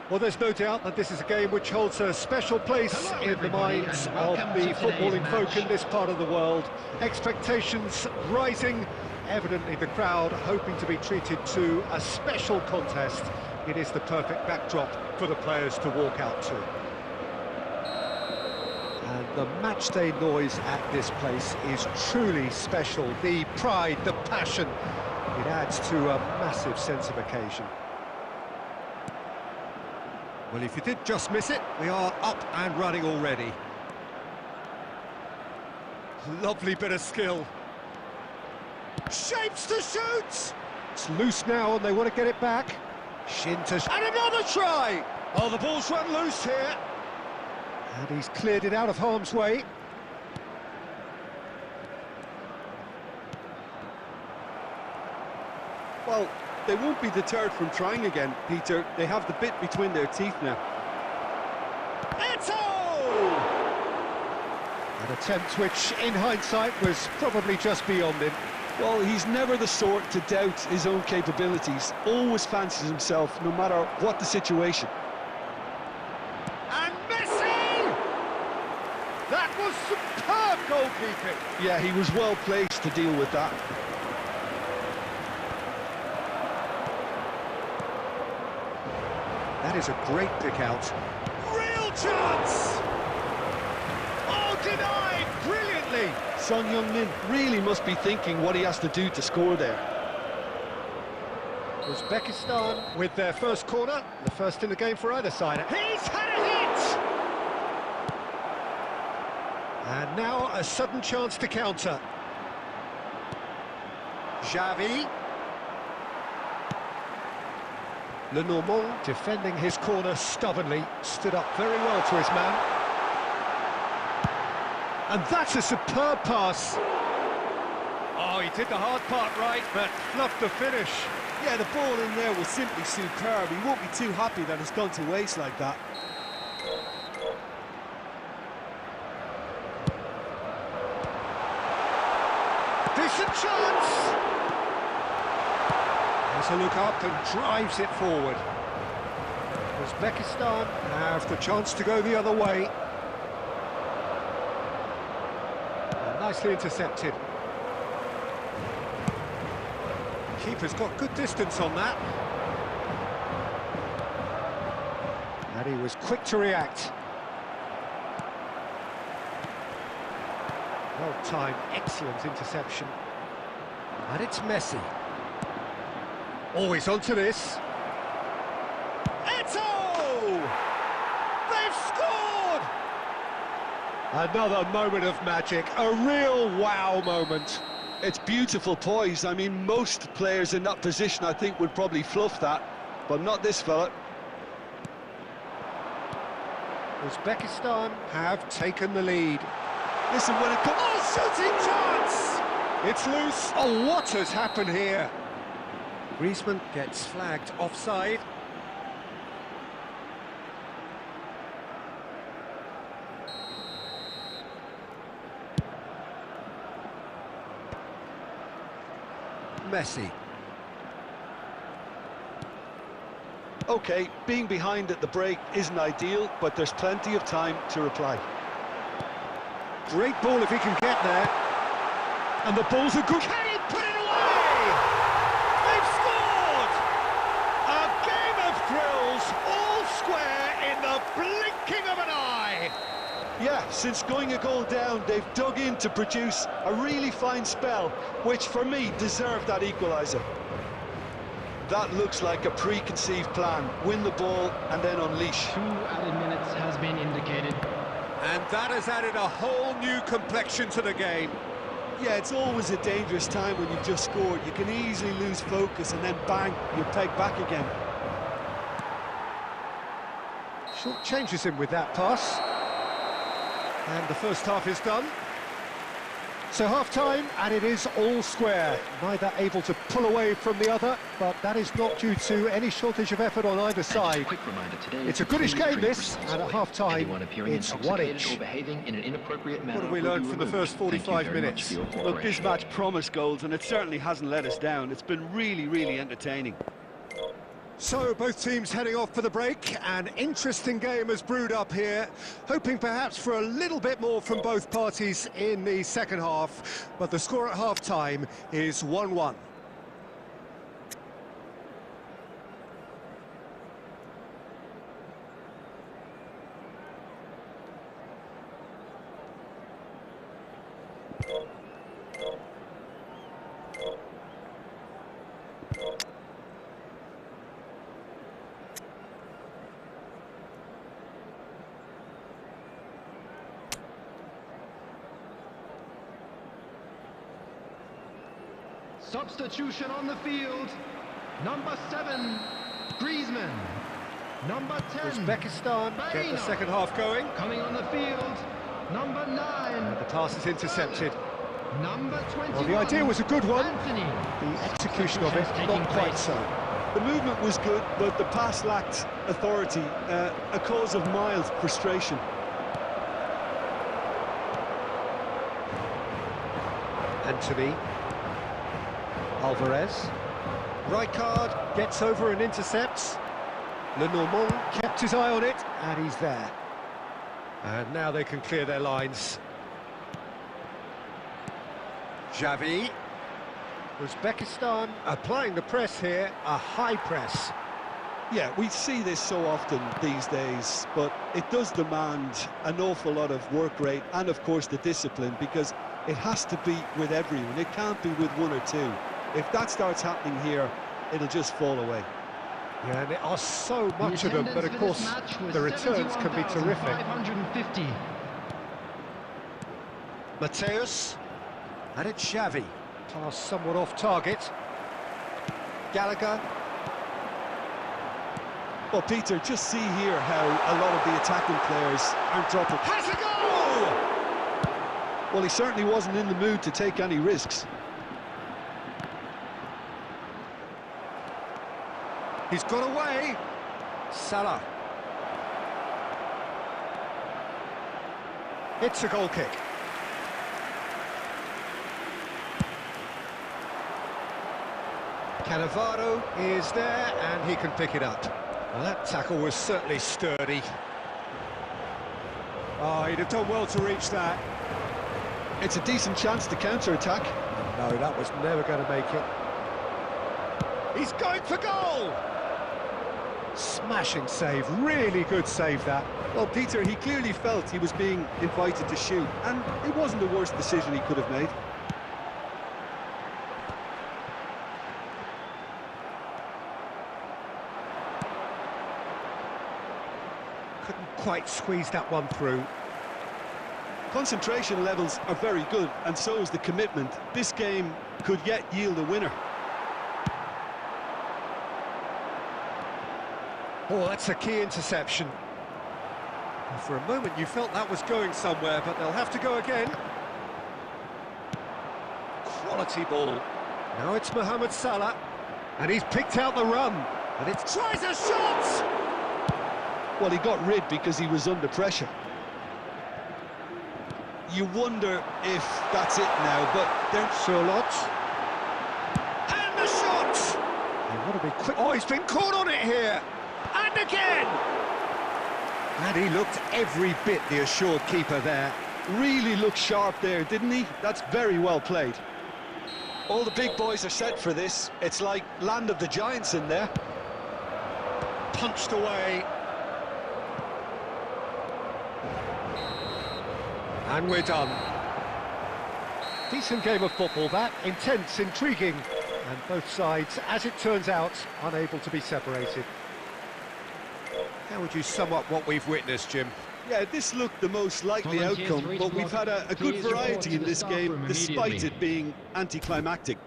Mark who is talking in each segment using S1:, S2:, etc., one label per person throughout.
S1: Well, there's no doubt that this is a game which holds a special place in the minds of the footballing folk in this part of the world. Expectations rising, evidently the crowd hoping to be treated to a special contest. It is the perfect backdrop for the players to walk out to. And the matchday noise at this place is truly special. The pride, the passion, it adds to a massive sense of occasion. Well, if you did just miss it, we are up and running already. Lovely bit of skill. Shapes to shoot! It's loose now and they want to get it back. Shin to... And another try! Oh, the ball's run loose here. And he's cleared it out of harm's way.
S2: Well, they won't be deterred from trying again, Peter. They have the bit between their teeth now.
S1: Eto! An attempt which, in hindsight, was probably just beyond him.
S2: Well, he's never the sort to doubt his own capabilities. Always fancies himself, no matter what the situation.
S1: And Messi! That was superb goalkeeping.
S2: Yeah, he was well placed to deal with that.
S1: That is a great pick out. Real chance! Oh, denied brilliantly!
S2: Son Heung-min really must be thinking what he has to do to score there.
S1: Uzbekistan with their first corner, the first in the game for either side. He's had a hit! And now a sudden chance to counter. Xavi. Lenormand defending his corner stubbornly, stood up very well to his man. And that's a superb pass. Oh, he did the hard part right, but fluffed the finish.
S2: Yeah, the ball in there was simply superb. He won't be too happy that it's gone to waste like that.
S1: Decent chance! Has a look up and drives it forward. Uzbekistan have the chance to go the other way. And nicely intercepted. Keeper's got good distance on that. And he was quick to react. Well-timed, excellent interception. And it's Messi. Always onto this. Eto! They've scored! Another moment of magic, a real wow moment.
S2: It's beautiful poise. I mean, most players in that position, I think, would probably fluff that, but not this fella.
S1: Uzbekistan have taken the lead.
S2: Listen, when it comes...
S1: Oh, shooting chance! It's loose. Oh, what has happened here? Griezmann gets flagged offside. Messi.
S2: OK, being behind at the break isn't ideal, but there's plenty of time to reply.
S1: Great ball if he can get there. And the ball's a good... Can he put it away? They've scored! A game of thrills, all square in the blinking of an eye.
S2: Yeah, since going a goal down, they've dug in to produce a really fine spell, which for me deserved that equaliser. That looks like a preconceived plan. Win the ball and then unleash.
S3: 2 added minutes has been indicated.
S1: And that has added a whole new complexion to the game.
S2: Yeah, it's always a dangerous time when you've just scored. You can easily lose focus and then bang, you're pegged back again.
S1: Short changes him with that pass. And the first half is done. So half-time, and it is all square. Neither able to pull away from the other, but that is not due to any shortage of effort on either side.
S3: Quick reminder today,
S1: it's a goodish game, this, and at half-time, it's 1-each.
S2: What have we learned from the first 45 minutes? Look, this match promised goals, and it certainly hasn't let us down. It's been really, really entertaining.
S1: So both teams heading off for the break. An interesting game has brewed up here, hoping perhaps for a little bit more from both parties in the second half, but the score at half-time is 1-1.
S3: Substitution on the field. Number 7, Griezmann. Number 10,
S1: Uzbekistan get the second half going.
S3: coming on the field. Number 9,
S1: The pass is intercepted.
S3: number 21.
S1: Well, the idea was a good one.
S3: Anthony.
S1: The execution of it, not quite so.
S2: The movement was good, but the pass lacked authority, a cause of mild frustration.
S1: Anthony. Alvarez. Rijkaard gets over and intercepts. Lenormand kept his eye on it, and he's there. And now they can clear their lines. Xavi. Uzbekistan applying the press here, a high press.
S2: Yeah, we see this so often these days, but it does demand an awful lot of work rate and, of course, the discipline, because it has to be with everyone. It can't be with one or two. If that starts happening here, it'll just fall away.
S1: Yeah, and there are so much of them, but of course the returns can be terrific.
S3: 550.
S1: Mateus, and it's Xavi. Pass somewhat off target. Gallagher.
S2: Well, Peter, just see here how a lot of the attacking players aren't dropping.
S1: Has a goal!
S2: Well, he certainly wasn't in the mood to take any risks.
S1: He's got away. Salah. It's a goal kick. Cannavaro is there, and he can pick it up. Well, that tackle was certainly sturdy. Oh, he'd have done well to reach that.
S2: It's a decent chance to counter-attack.
S1: No, that was never going to make it. He's going for goal! Smashing save, really good save that.
S2: Well, Peter, he clearly felt he was being invited to shoot, and it wasn't the worst decision he could have made.
S1: Couldn't quite squeeze that one through.
S2: Concentration levels are very good, and so is the commitment. This game could yet yield a winner.
S1: Oh, that's a key interception. For a moment you felt that was going somewhere, but they'll have to go again. Quality ball. Now it's Mohamed Salah, and he's picked out the run, and it tries a shot!
S2: Well, he got rid because he was under pressure. You wonder if that's it now, but then
S1: Surlot. And the shot! They want to be quick. Oh, he's been caught on it here! And again! And he looked every bit the assured keeper there.
S2: really looked sharp there, didn't he? That's very well played. All the big boys are set for this. It's like land of the giants in there.
S1: Punched away. And we're done. Decent game of football, that. Intense, intriguing. And both sides, as it turns out, unable to be separated. How would you sum up what we've witnessed, Jim?
S2: Yeah, this looked the most likely outcome, but we've had a good variety in this game, despite it being anticlimactic.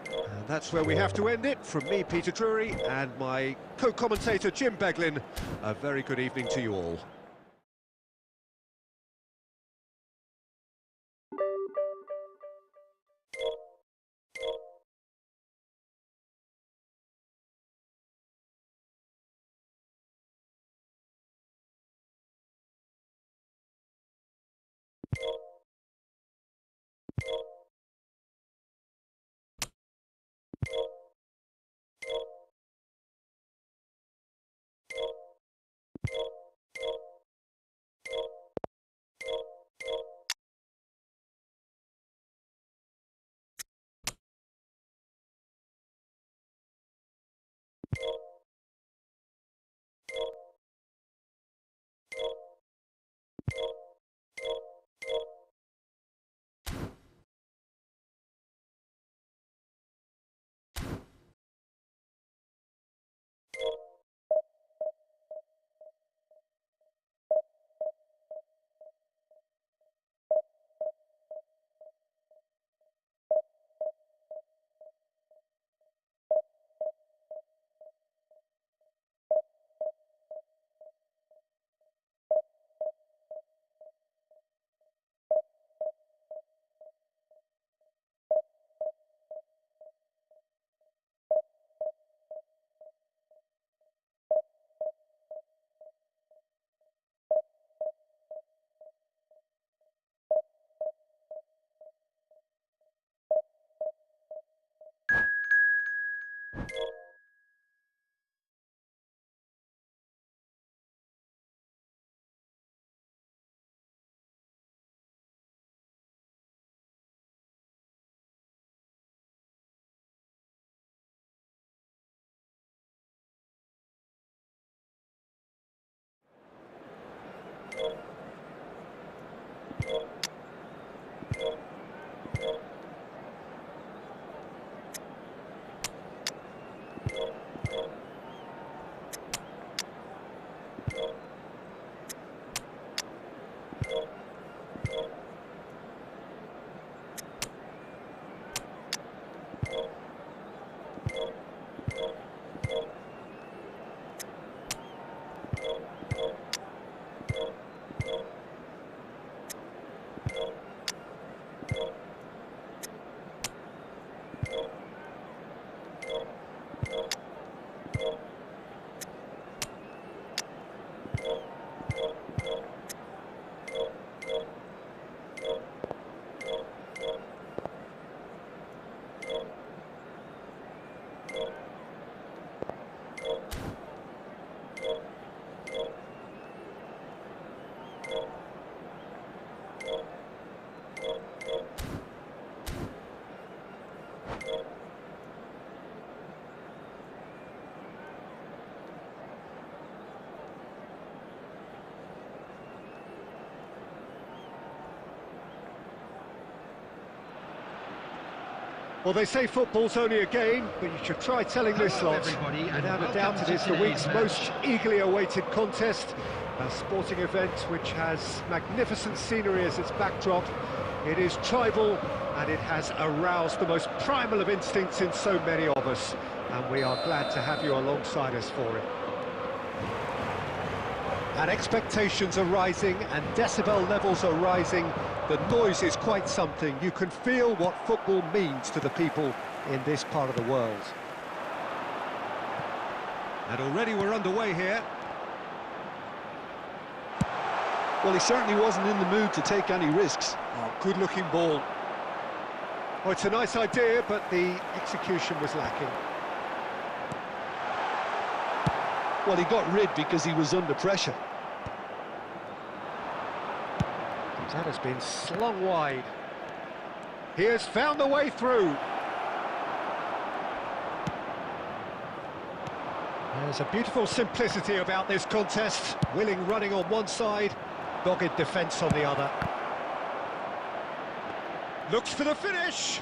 S1: And that's where we have to end it. From me, Peter Drury, and my co-commentator, Jim Beglin. A very good evening to you all. Well, they say football's only a game, but you should try telling this
S3: Hello,
S1: lot.
S3: everybody, and
S1: Without a
S3: welcome
S1: doubt, it
S3: to
S1: is the
S3: today's
S1: week's
S3: match.
S1: most eagerly awaited contest. A sporting event which has magnificent scenery as its backdrop. It is tribal, and it has aroused the most primal of instincts in so many of us. And we are glad to have you alongside us for it. And expectations are rising, and decibel levels are rising. The noise is quite something. You can feel what football means to the people in this part of the world. And already we're underway here.
S2: Well, he certainly wasn't in the mood to take any risks.
S1: Oh, good-looking ball. Oh, it's a nice idea, but the execution was lacking.
S2: Well, he got rid because he was under pressure.
S1: That has been slung wide. He has found the way through. There's a beautiful simplicity about this contest. Willing running on one side, dogged defence on the other. Looks for the finish.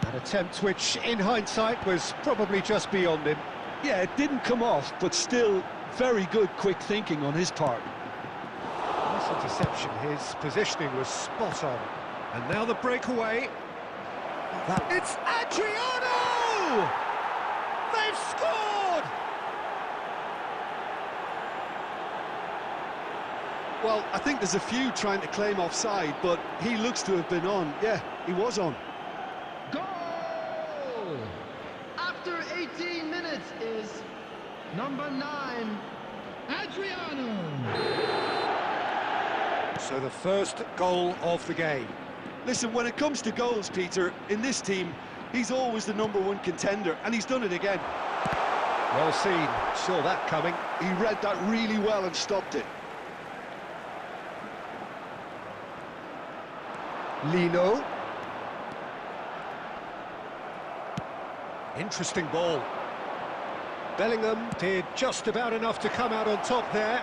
S1: An attempt which, in hindsight, was probably just beyond him.
S2: Yeah, it didn't come off, but still very good quick thinking on his part.
S1: Nice interception. His positioning was spot on. And now the breakaway. It's Adriano! They've scored!
S2: Well, I think there's a few trying to claim offside, but he looks to have been on. Yeah, he was on.
S3: Goal! After 18 minutes is number 9, Adriano.
S1: So the first goal of the game.
S2: Listen, when it comes to goals, Peter, in this team, he's always the #1 contender, and he's done it again.
S1: Well seen, saw that coming.
S2: He read that really well and stopped it.
S1: Lino. Interesting ball. Bellingham did just about enough to come out on top there.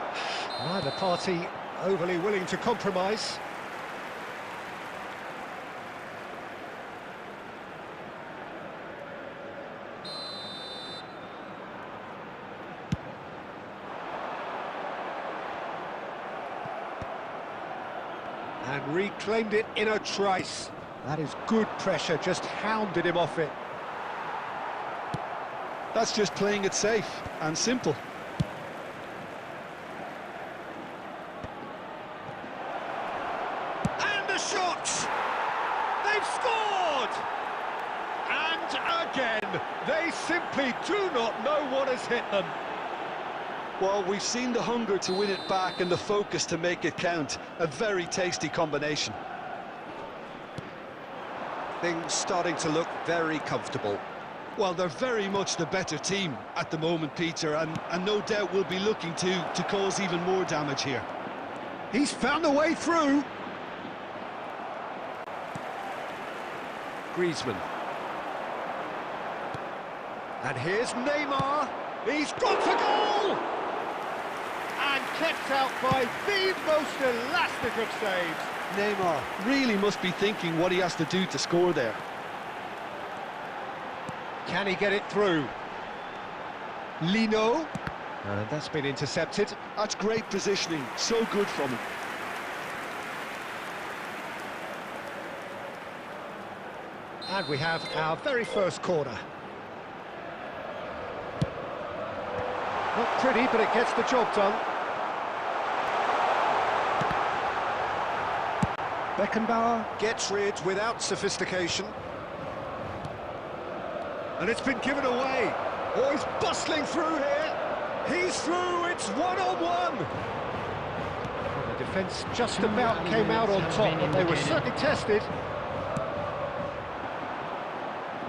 S1: Neither party overly willing to compromise. And reclaimed it in a trice. That is good pressure, just hounded him off it.
S2: That's just playing it safe and simple.
S1: And the shot! They've scored! And again, they simply do not know what has hit them.
S2: Well, we've seen the hunger to win it back and the focus to make it count. A very tasty combination.
S1: Things starting to look very comfortable.
S2: Well, they're very much the better team at the moment, Peter, and no doubt will be looking to cause even more damage here.
S1: He's found a way through. Griezmann. And here's Neymar. He's gone for goal! And kept out by the most elastic of saves.
S2: Neymar really must be thinking what he has to do to score there.
S1: Can he get it through? Lino. And that's been intercepted.
S2: That's great positioning, so good from him.
S1: And we have our very first corner. Not pretty, but it gets the job done. Beckenbauer gets rid without sophistication. And it's been given away. Oh, he's bustling through here. He's through, it's one-on-one. Well, the defence just about came out on top, but they were certainly tested.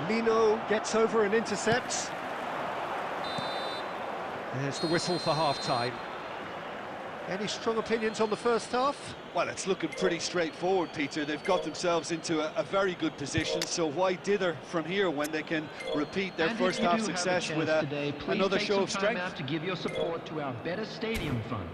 S1: Lino gets over and intercepts. There's the whistle for half-time. Any strong opinions on the first half?
S2: Well, it's looking pretty straightforward, Peter. They've got themselves into a very good position, so why dither from here when they can repeat their first half success with another show of strength?
S3: Out to give your support to our Better Stadium Fund.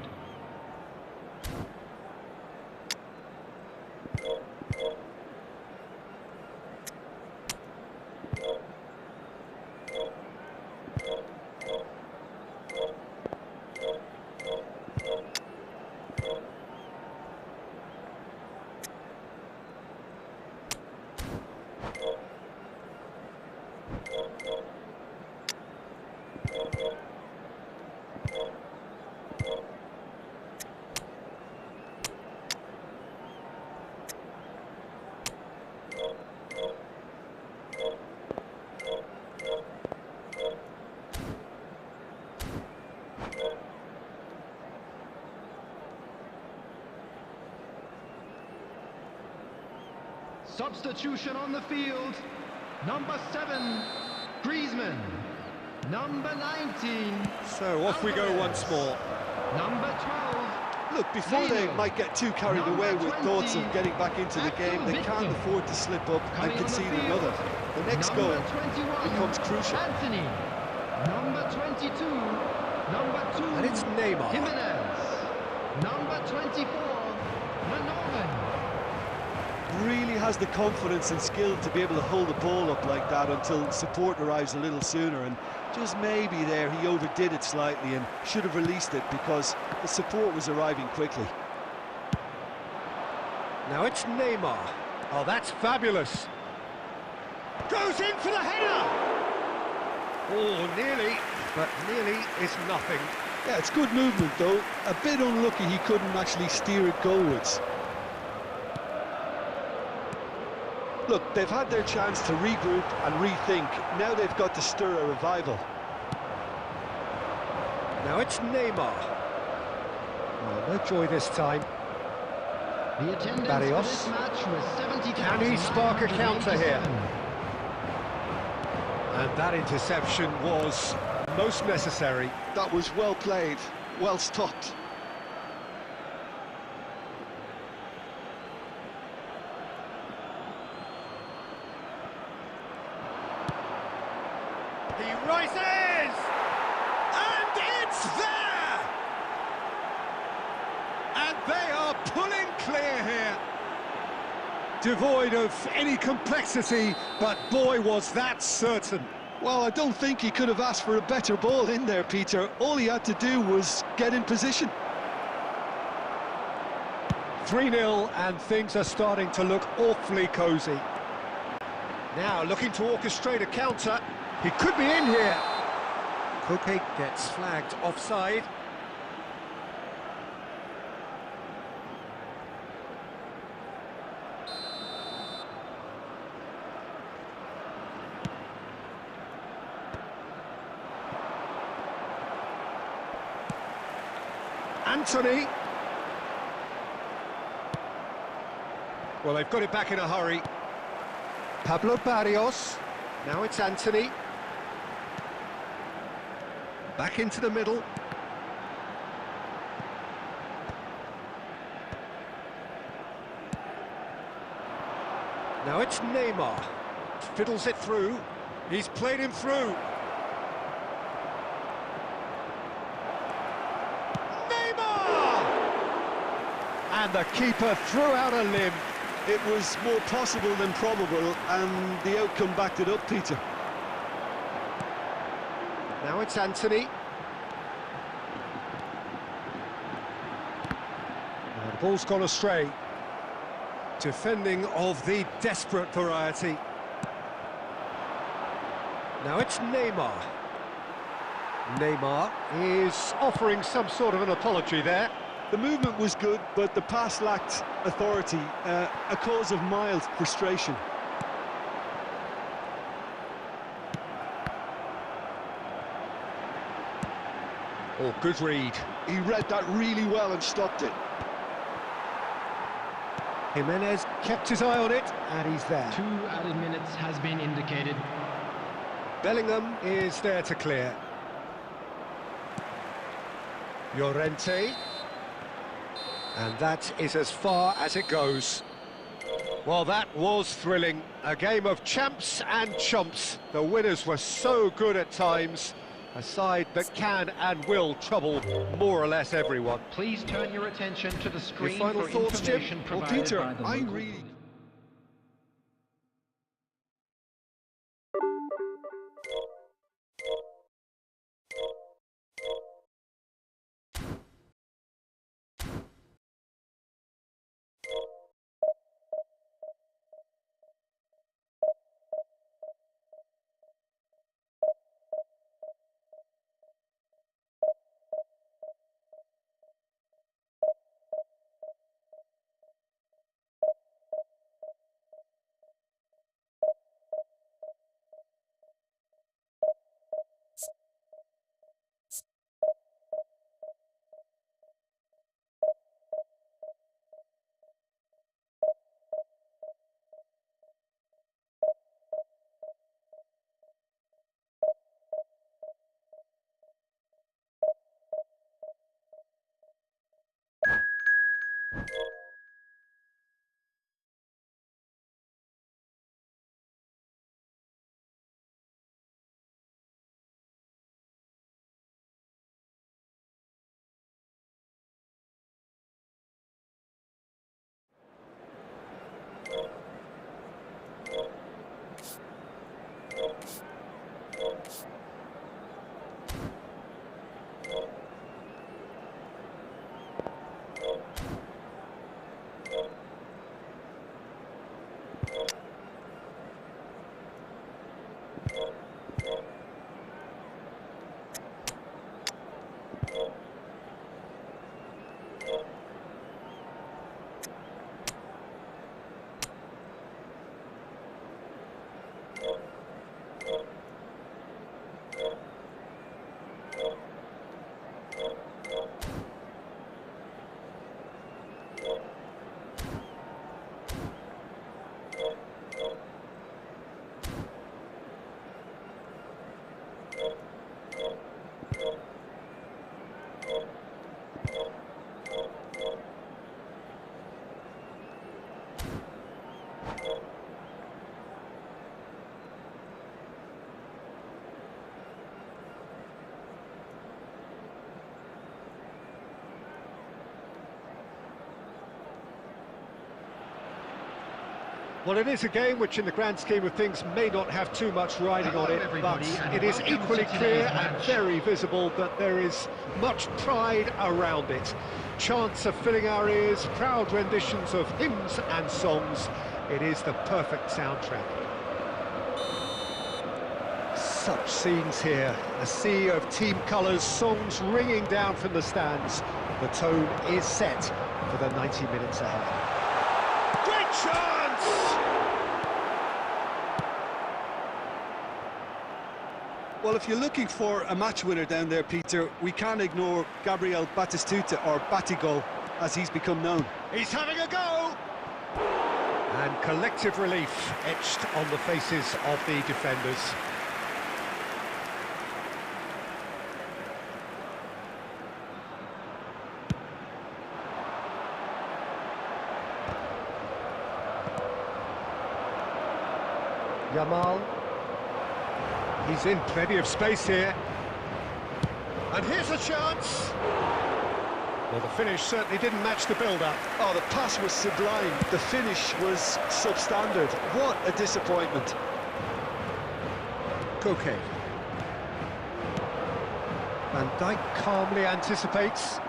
S3: Substitution on the field. Number 7, Griezmann. Number 19.
S1: So off we go once more.
S3: Number 12.
S2: Look, before they might get too carried away with thoughts of getting back into the game, they can't afford to slip up and concede another. The next goal becomes crucial.
S3: Anthony. Number 22. Number 2.
S1: And it's Neymar.
S3: Jimenez. Number 24. Manolen.
S2: Really has the confidence and skill to be able to hold the ball up like that until support arrives a little sooner, and just maybe there he overdid it slightly and should have released it because the support was arriving quickly.
S1: Now it's Neymar. Oh, that's fabulous. Goes in for the header! Oh, nearly, but nearly is nothing.
S2: Yeah, it's good movement though. A bit unlucky he couldn't actually steer it goalwards. Look, they've had their chance to regroup and rethink. Now they've got to stir a revival.
S1: Now it's Neymar. Oh, no joy this time.
S3: The attendance
S1: Barrios.
S3: for this match was 70,000.
S1: Can he spark a counter here? And that interception was most necessary.
S2: That was well played, well stopped.
S1: He rises! And it's there! And they are pulling clear here. Devoid of any complexity, but boy, was that certain.
S2: Well, I don't think he could have asked for a better ball in there, Peter. All he had to do was get in position.
S1: 3-0, and things are starting to look awfully cosy. Now looking to orchestrate a counter. He could be in here. Koke gets flagged offside. Anthony. Well, they've got it back in a hurry. Pablo Barrios. Now it's Anthony. Back into the middle. Now it's Neymar. Fiddles it through. He's played him through. Neymar! And the keeper threw out a limb.
S2: It was more possible than probable, and the outcome backed it up, Peter.
S1: Now it's Anthony. The ball's gone astray. Defending of the desperate variety. Now it's Neymar. Neymar is offering some sort of an apology there.
S2: The movement was good, but the pass lacked authority, a cause of mild frustration.
S1: Oh, good read.
S2: He read that really well and stopped it.
S1: Jimenez kept his eye on it, and he's there.
S3: 2 added minutes has been indicated.
S1: Bellingham is there to clear. Llorente. And that is as far as it goes. Well, that was thrilling. A game of champs and chumps. The winners were so good at times. A side that can and will trouble more or less everyone.
S3: Please turn your attention to the screen
S1: final
S3: for
S1: thoughts, Jim?
S3: information
S2: Well,
S3: provided
S2: Peter,
S3: by the
S2: I
S3: local
S2: really...
S1: Well, it is a game which, in the grand scheme of things, may not have too much riding on it, but it is equally clear and very visible that there is much pride around it. Chants are filling our ears, proud renditions of hymns and songs. It is the perfect soundtrack. Such scenes here, a sea of team colours, songs ringing down from the stands. The tone is set for the 90 minutes ahead. Great chance!
S2: Well, if you're looking for a match winner down there, Peter, we can't ignore Gabriel Batistuta, or Batigol, as he's become known.
S1: He's having a go! And collective relief etched on the faces of the defenders. Yamal. He's in plenty of space here. And here's a chance. Well, the finish certainly didn't match the build-up.
S2: Oh, the pass was sublime. The finish was substandard. What a disappointment.
S1: Koke. Van Dijk calmly anticipates.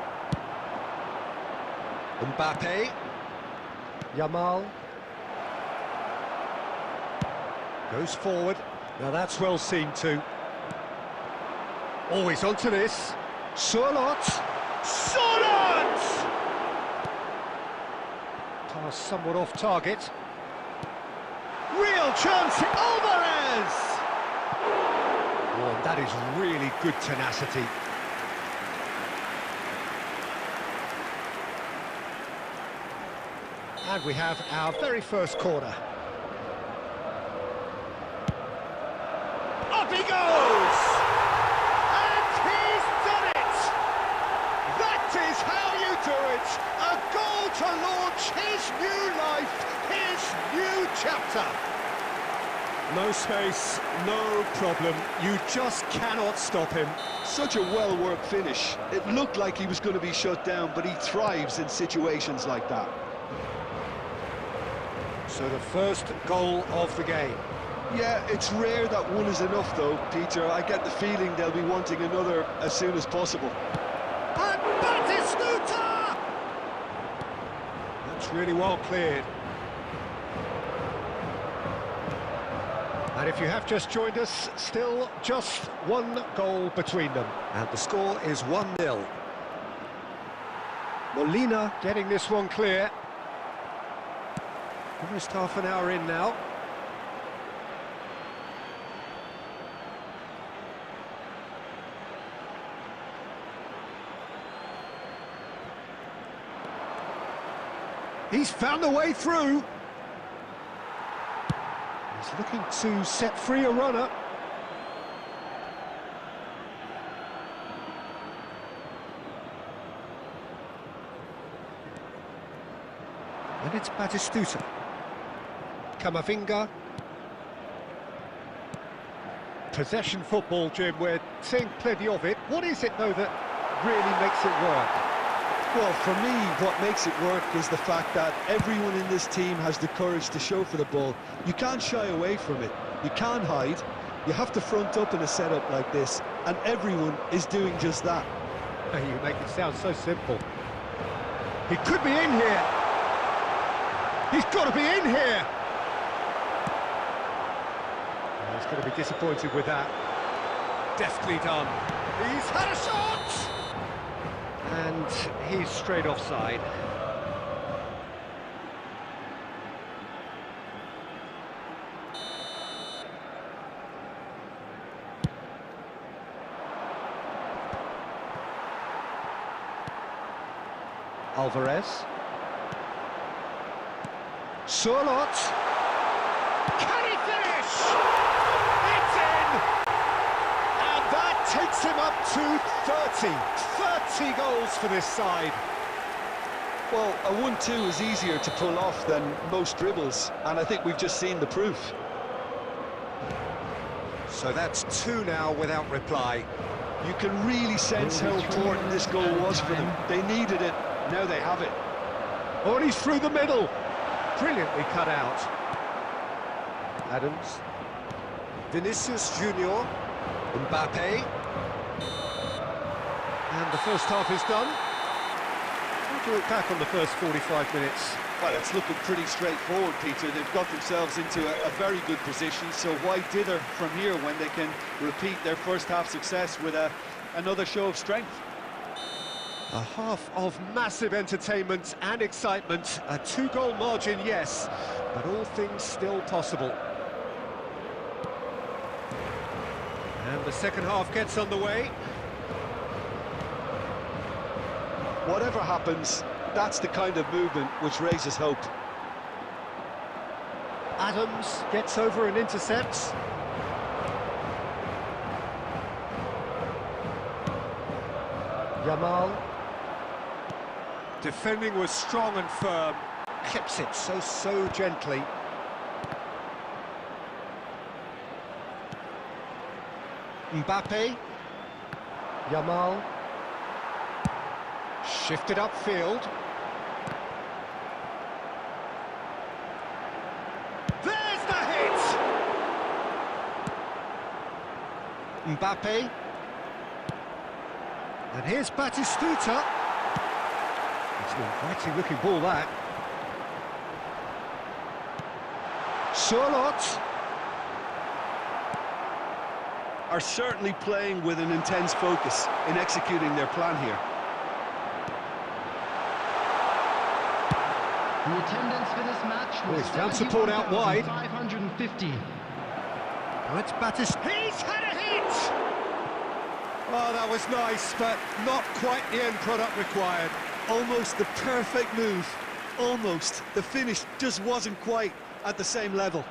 S1: Mbappe. Yamal. Goes forward. Now that's well seen too. Always onto this. Surlot! Surlot! Pass somewhat off target. Real chance, Alvarez! Oh, that is really good tenacity. And we have our very first corner. Up he goes! And he's done it! That is how you do it! A goal to launch his new life, his new chapter. No space, no problem. You just cannot stop him.
S2: Such a well-worked finish. It looked like he was going to be shut down, but he thrives in situations like that.
S1: So the first goal of the game.
S2: Yeah, it's rare that one is enough, though, Peter. I get the feeling they'll be wanting another as soon as possible.
S1: And Batistuta! That's really well cleared. And if you have just joined us, still just one goal between them. And the score is 1-0. Molina getting this one clear. Almost half an hour in now. He's found a way through. He's looking to set free a runner. And it's Batistuta. Camavinga. Possession football, Jim, we're seeing plenty of it. What is it, though, that really makes it work?
S2: Well, for me, what makes it work is the fact that everyone in this team has the courage to show for the ball. You can't shy away from it. You can't hide. You have to front up in a setup like this, and everyone is doing just that.
S1: You make it sound so simple. He could be in here. He's got to be in here. He's going to be disappointed with that. Deftly done. He's had a shot! And he's straight offside. Alvarez. Surlot. Can he finish? It's in! And that takes him up to 30 goals for this side.
S2: Well, a 1-2 is easier to pull off than most dribbles, and I think we've just seen the proof.
S1: So that's 2 now without reply.
S2: You can really sense how important this goal was for them. They needed it, now they have it.
S1: Oh, and he's through the middle. Brilliantly cut out. Adams. Vinicius Junior. Mbappe. And the first half is done. How do you look back on the first 45 minutes?
S2: Well, it's looking pretty straightforward, Peter. They've got themselves into a very good position, so why dither from here when they can repeat their first half success with another show of strength?
S1: A half of massive entertainment and excitement. A 2-goal margin, yes, but all things still possible. And the second half gets underway.
S2: Whatever happens, that's the kind of movement which raises hope.
S1: Adams gets over and intercepts. Yamal. Defending was strong and firm. Clips it so gently. Mbappe. Yamal. Shifted upfield. There's the hit! Mbappe. And here's Batistuta. It's an inviting looking ball, that. Charlotte.
S2: Are certainly playing with an intense focus in executing their plan here.
S3: The attendance for this match was
S1: He's found support out wide.
S3: 550.
S1: Oh, it's Batistuta. He's had a hit! Oh, that was nice, but not quite the end product required.
S2: Almost the perfect move. Almost. The finish just wasn't quite at the same level.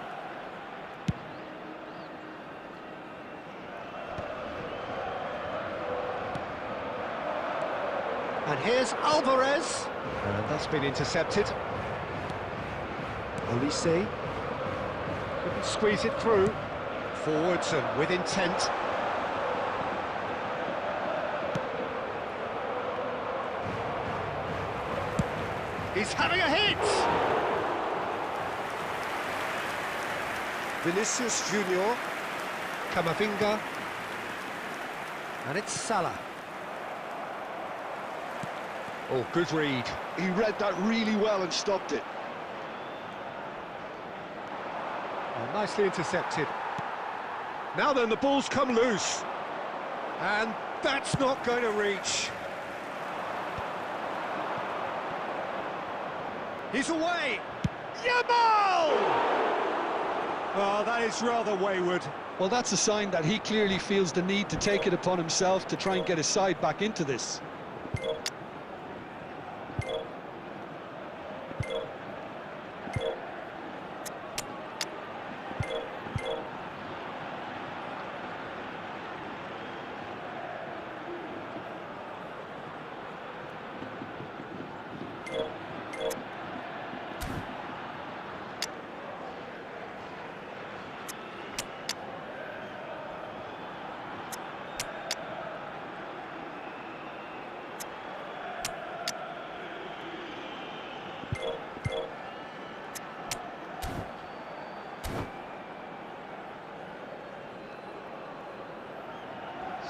S1: And here's Alvarez. And that's been intercepted. Olise. Couldn't squeeze it through. Forwards and with intent. He's having a hit! Vinicius Junior. Camavinga. And it's Salah. Oh, good read.
S2: He read that really well and stopped it.
S1: Oh, nicely intercepted. Now then, the ball's come loose. And that's not going to reach. He's away! Yamal! Oh, that is rather wayward.
S2: Well, that's a sign that he clearly feels the need to take it upon himself to try and get his side back into this.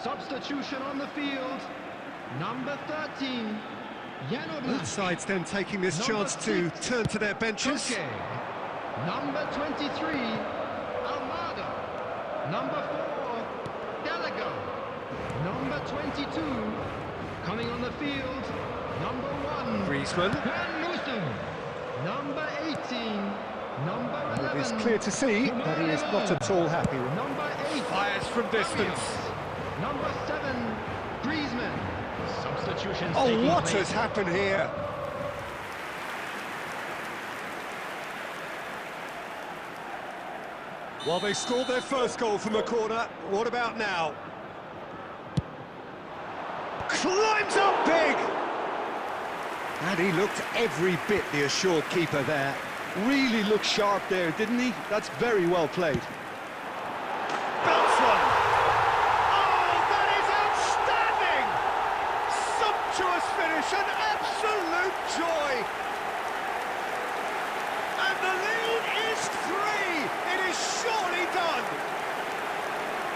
S3: Substitution on the field. Number 13, Jonli.
S1: Both sides then taking this chance to turn to their benches.
S3: Okay. Number 23, Almada. Number 4, Gallagher. Number 22, coming on the field, number 1,
S1: Griezmann.
S3: Van Newsom. Number 18, number 11.
S1: It is clear to see that he is not at all happy.
S3: Number 8,
S1: Fires from distance.
S3: Number 7, Griezmann. Substitutions
S1: Oh,
S3: taking
S1: what
S3: place.
S1: has happened here? Well, they scored their first goal from a corner. What about now? Climbs up big! And he looked every bit the assured keeper there.
S2: Really looked sharp there, didn't he? That's very well played.
S1: Bounce one! Oh, that is outstanding! Sumptuous finish, an absolute joy! And the lead is It's three! It is surely done!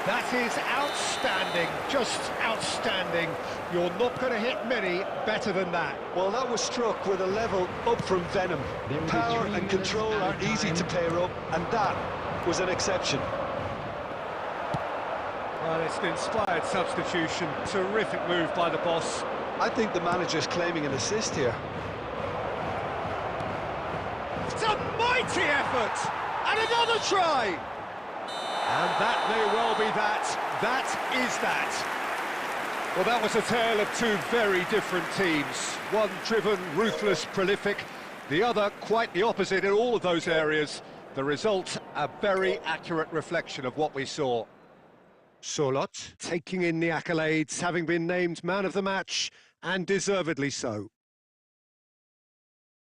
S1: That is outstanding, just outstanding. You're not going to hit many better than that.
S2: Well, that was struck with a level up from Venom.
S3: There will be
S2: Power
S3: 3
S2: and control
S3: minutes
S2: are
S3: added
S2: easy
S3: time.
S2: to pair up, and that was an exception.
S1: Well, it's an inspired substitution. Terrific move by the boss.
S2: I think the manager's claiming an assist here.
S1: It's a mighty effort! And another try! And that may well be that. That is that. Well, that was a tale of two very different teams. One driven, ruthless, prolific. The other quite the opposite in all of those areas. The result, a very accurate reflection of what we saw. Solot taking in the accolades, having been named man of the match, and deservedly so.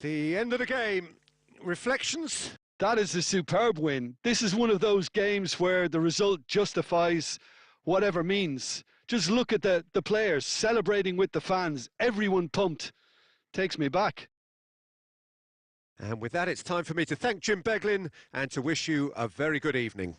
S1: The end of the game. Reflections?
S2: That is a superb win. This is one of those games where the result justifies whatever means. Just look at the players celebrating with the fans. Everyone pumped. Takes me back.
S1: And with that, it's time for me to thank Jim Beglin and to wish you a very good evening.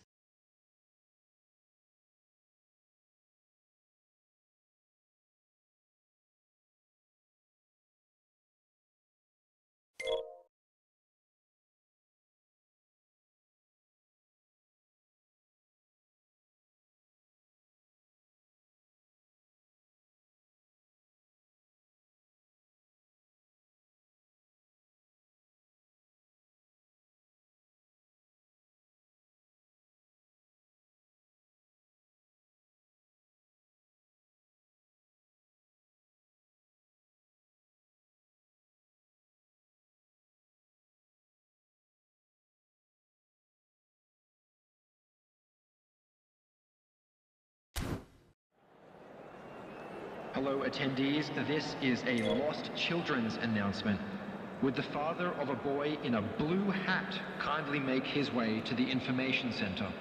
S3: Hello attendees, this is a lost children's announcement. Would the father of a boy in a blue hat kindly make his way to the information center?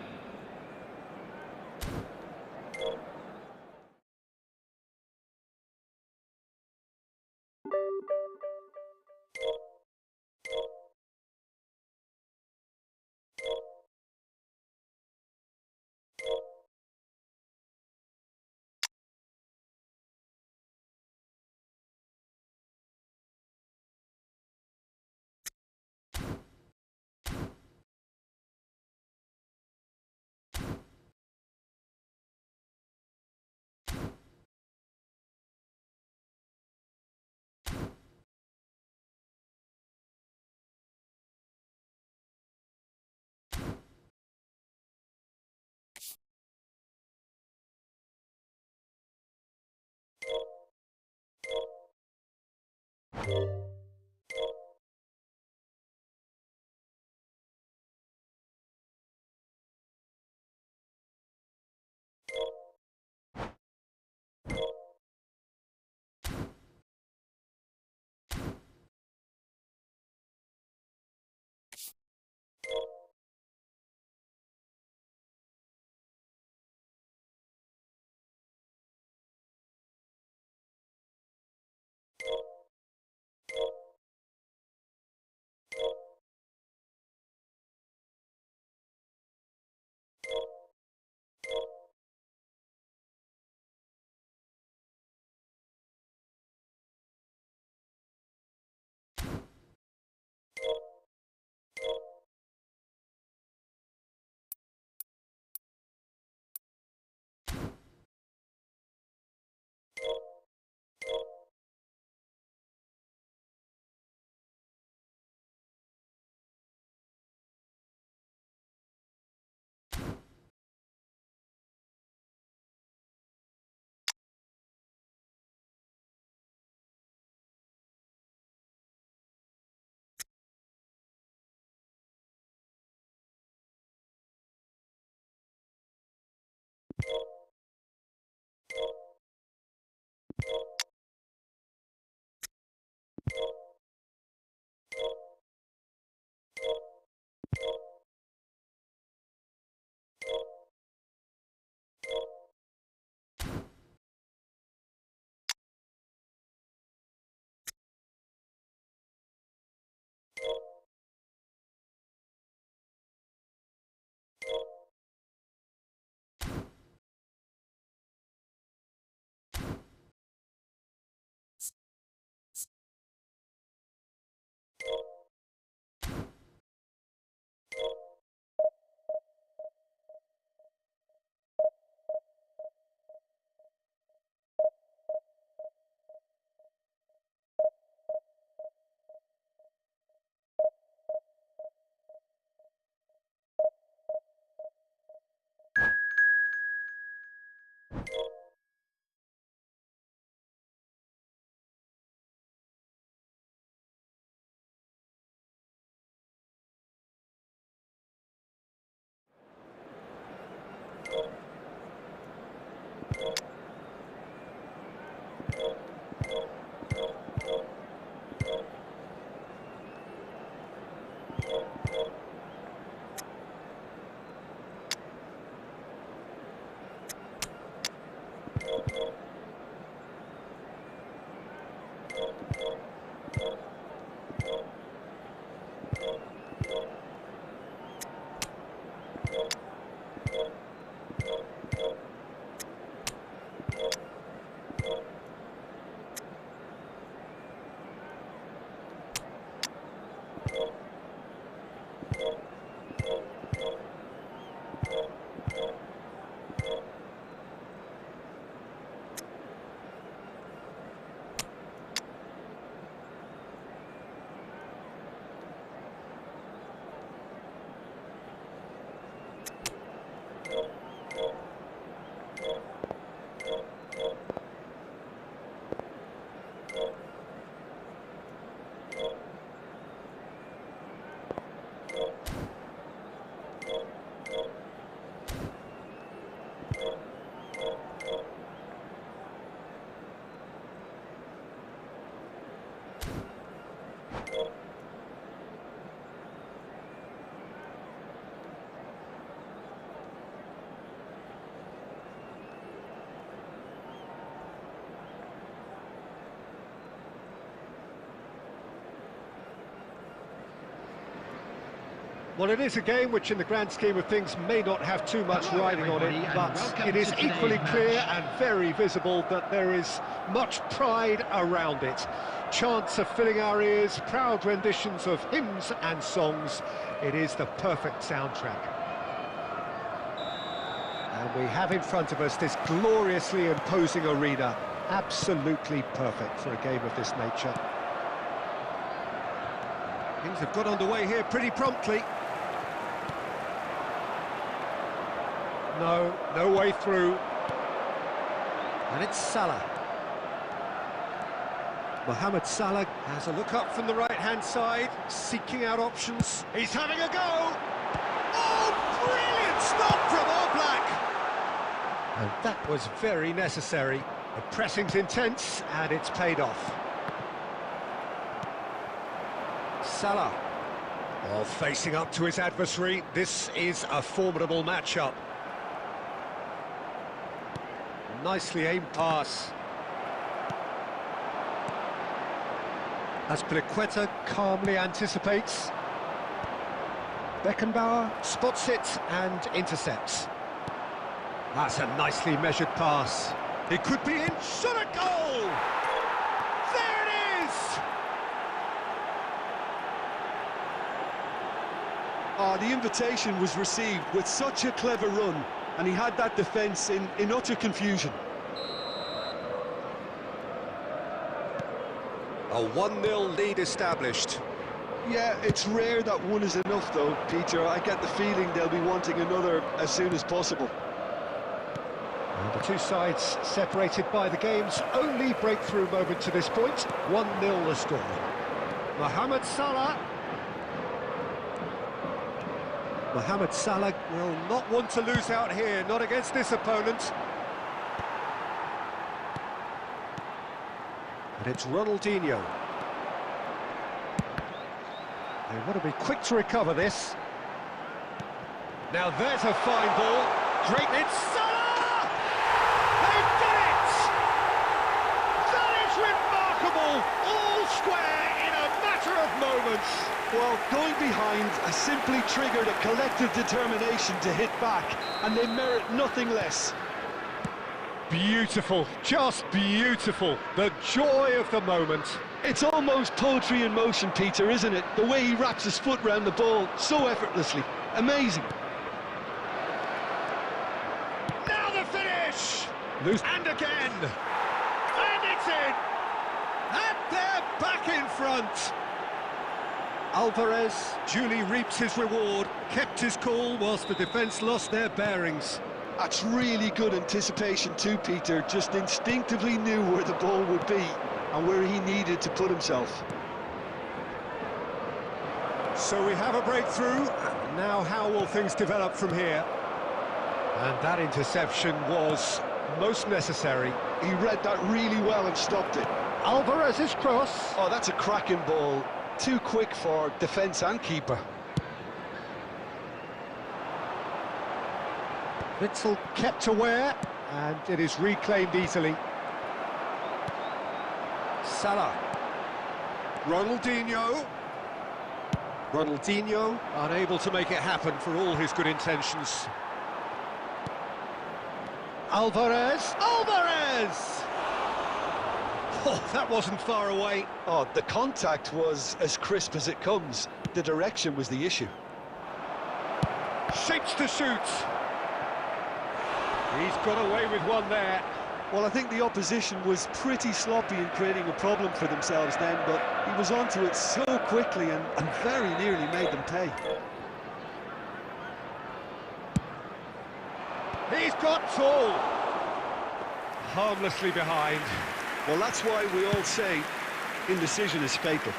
S1: Well, it is a game which, in the grand scheme of things, may not have too much riding on it, but it is equally clear and very visible that there is much pride around it. Chants are filling our ears, proud renditions of hymns and songs. It is the perfect soundtrack. And we have in front of us this gloriously imposing arena, absolutely perfect for a game of this nature. Things have got underway here pretty promptly. No way through. And it's Salah. Mohamed Salah has a look up from the right-hand side, seeking out options. He's having a go! Oh, brilliant stop from Oblak! And that was very necessary. The pressing's intense, and it's paid off. Salah. Well, facing up to his adversary, this is a formidable matchup. Nicely aimed pass. Azpilicueta calmly anticipates. Beckenbauer spots it and intercepts. That's a nicely measured pass. It could be in, shot a goal! There it is!
S2: Oh, the invitation was received with such a clever run, and he had that defence in utter confusion.
S1: A 1-0 lead established.
S2: Yeah, it's rare that one is enough though, Peter. I get the feeling they'll be wanting another as soon as possible.
S1: And the two sides separated by the game's only breakthrough moment to this point. 1-0 the score. Mohamed Salah. Mohamed Salah will not want to lose out here, not against this opponent. And it's Ronaldinho. They want to be quick to recover this. Now there's a fine ball. Great, it's Salah! They've done it! That is remarkable! All square in a matter of moments.
S2: Well, going behind has simply triggered a collective determination to hit back, and they merit nothing less.
S1: Beautiful, just beautiful. The joy of the moment.
S2: It's almost poetry in motion, Peter, isn't it? The way he wraps his foot round the ball so effortlessly. Amazing.
S1: Now the finish! Loose. And again! And it's in! And they're back in front! Alvarez duly reaps his reward, kept his cool whilst the defence lost their bearings.
S2: That's really good anticipation too, Peter. Just instinctively knew where the ball would be and where he needed to put himself.
S1: So we have a breakthrough. Now how will things develop from here? And that interception was most necessary.
S2: He read that really well and stopped it.
S1: Alvarez's cross.
S2: Oh, that's a cracking ball. Too quick for defence and keeper.
S1: Witzel kept aware, and it is reclaimed easily. Salah. Ronaldinho. Ronaldinho unable to make it happen for all his good intentions. Alvarez. Alvarez! Oh, that wasn't far away.
S2: Oh, the contact was as crisp as it comes. The direction was the issue.
S1: Shapes to shoot. He's got away with one there.
S2: Well, I think the opposition was pretty sloppy in creating a problem for themselves then, but he was onto it so quickly and very nearly made them pay.
S1: He's got tall. Harmlessly behind.
S2: Well, that's why we all say indecision is fatal.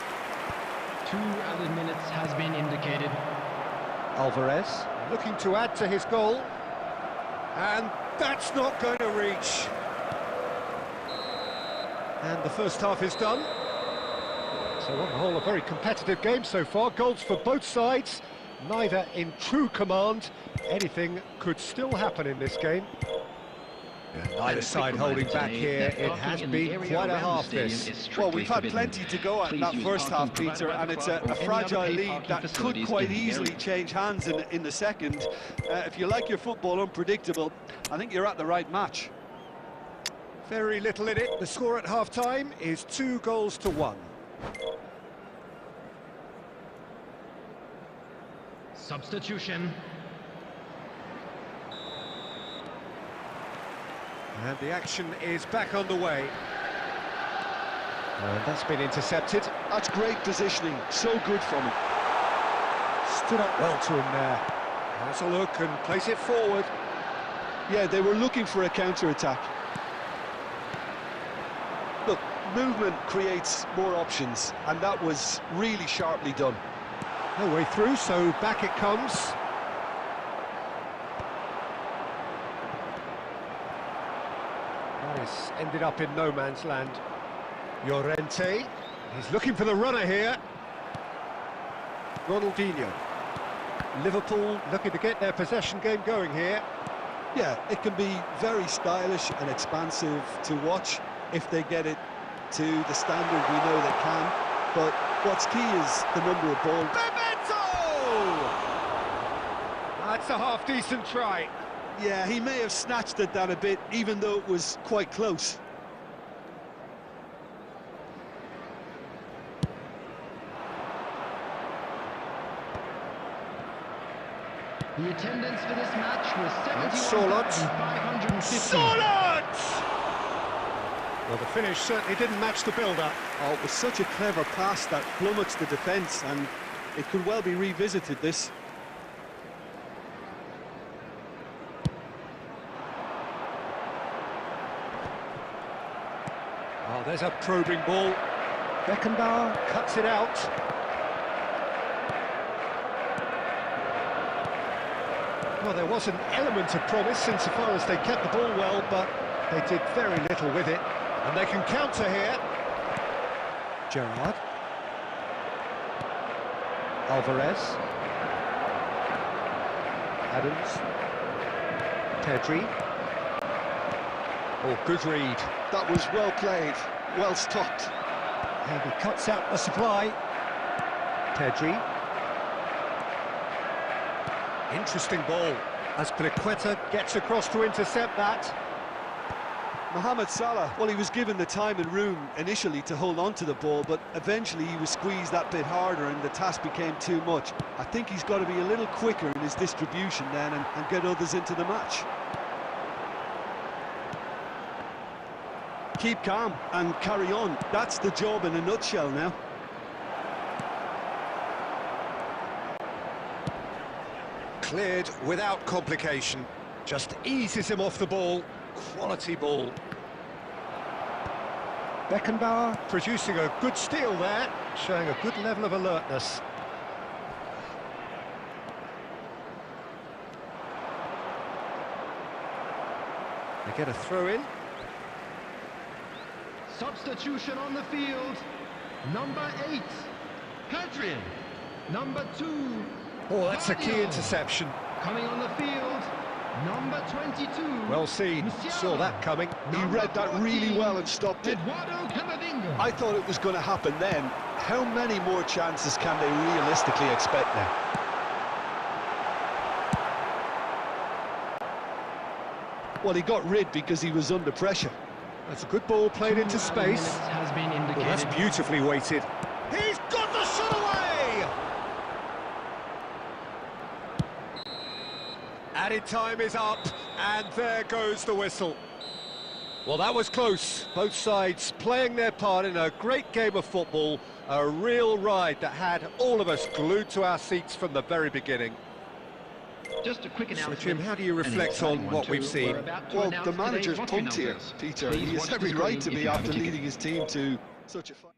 S3: 2 added minutes has been indicated.
S1: Alvarez looking to add to his goal. And that's not going to reach. And the first half is done. So on the whole, a very competitive game so far. Goals for both sides, neither in true command. Anything could still happen in this game. Neither side holding back here. It has been quite a half this.
S2: Well, we've had plenty to go at in that first half, Peter, and it's a fragile lead that could quite easily change hands in the second. If you like your football unpredictable, I think you're at the right match.
S1: Very little in it. The score at half-time is 2-1.
S3: Substitution.
S1: And the action is back on the way. And that's been intercepted.
S2: That's great positioning, so good from him.
S1: Stood up well to him there. Has a look and plays it forward.
S2: Yeah, they were looking for a counter-attack. Look, movement creates more options, and that was really sharply done.
S1: No way through, so back it comes. That is ended up in no man's land. Llorente, he's looking for the runner here. Ronaldinho. Liverpool looking to get their possession game going here.
S2: Yeah, it can be very stylish and expansive to watch if they get it to the standard we know they can. But what's key is the number of balls.
S1: That's a half-decent try.
S2: Yeah, he may have snatched it down a bit, even though it was quite close.
S3: The attendance for this match was
S1: 71,550. Solot! Well, the finish certainly didn't match the build-up.
S2: Oh, it was such a clever pass that flummoxed the defence, and it could well be revisited, this.
S1: Oh, there's a probing ball. Beckenbauer cuts it out. Well, there was an element of promise insofar as they kept the ball well, but they did very little with it. And they can counter here. Gerrard. Alvarez. Adams. Pedri. Oh, good read.
S2: That was well played, well stopped.
S1: And he cuts out the supply. Pedri. Interesting ball as Pliqueta gets across to intercept that.
S2: Mohamed Salah, well, he was given the time and room initially to hold on to the ball, but eventually he was squeezed that bit harder and the task became too much. I think he's got to be a little quicker in his distribution then and get others into the match. Keep calm and carry on. That's the job in a nutshell now.
S1: Cleared without complication. Just eases him off the ball. Quality ball. Beckenbauer producing a good steal there, showing a good level of alertness. They get a throw in.
S3: Substitution on the field. Number 8, Pedri. Number 2.
S1: Oh, that's a key interception.
S3: Coming on the field, number 22.
S1: Well seen, saw that coming.
S2: He read that really well and stopped it. I thought it was going to happen then. How many more chances can they realistically expect now? Well, he got rid because he was under pressure.
S1: That's a good ball played into space.
S3: Has been indicated.
S1: Well, that's beautifully weighted. He's got the shot away! Added time is up, and there goes the whistle. Well, that was close. Both sides playing their part in a great game of football, a real ride that had all of us glued to our seats from the very beginning.
S3: Just a quick announcement.
S1: So, Jim, how do you reflect on what we've seen?
S2: Well, the manager's pumped here, Peter. He has every right to be after leading his team to such a fight.